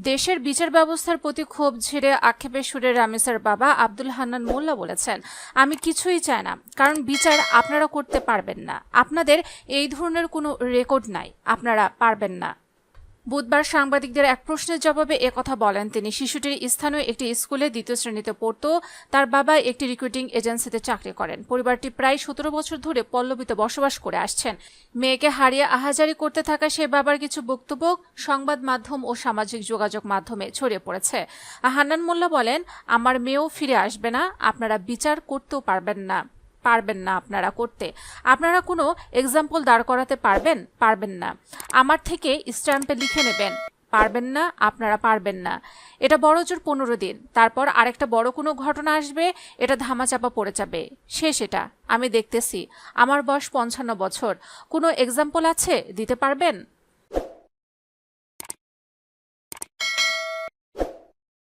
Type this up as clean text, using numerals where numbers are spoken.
দেশের বিচার ব্যবস্থার প্রতি ক্ষোভ ঝেড়ে আক্ষেপের সুরে রামিসার বাবা আব্দুল হান্নান মোল্লা বলেছেন, আমি কিছুই চাই না, কারণ বিচার আপনারা করতে পারবেন না। আপনাদের এই ধরনের কোনো রেকর্ড নাই, আপনারা পারবেন না। বুধবার সাংবাদিকদের এক প্রশ্নের জবাবে একথা বলেন তিনি। শিশুটির স্থানীয় একটি স্কুলে 2য় শ্রেণীতে পড়ত। তার বাবা একটি রিক্রুটিং এজেন্সিতে চাকরি করেন। পরিবারটি প্রায় 17 বছর ধরে পল্লবীতে বসবাস করে আসছেন। মেয়েকে হারিয়ে আহাজারি করতে থাকা সেই বাবার কিছু বক্তব্য সংবাদ মাধ্যম ও সামাজিক যোগাযোগ মাধ্যমে ছড়িয়ে পড়েছে। হান্নান মোল্লা বলেন, আমার মেয়েও ফিরে আসবে না, আপনারা বিচার করতেও পারবেন না আপনারা করতে। আপনারা কোনো এক্সাম্পল দাঁড় করাতে পারবেন না। আমার থেকে স্ট্যাম্পে লিখে নেবেন, পারবেন না, আপনারা পারবেন না। এটা বড় জোর 15 দিন, তারপর আরেকটা বড় কোনো ঘটনা আসবে, এটা ধামাচাপা পড়ে যাবে, শেষ। এটা আমি দেখতেছি। আমার বয়স 55 বছর। কোনো এক্সাম্পল আছে দিতে পারবেন?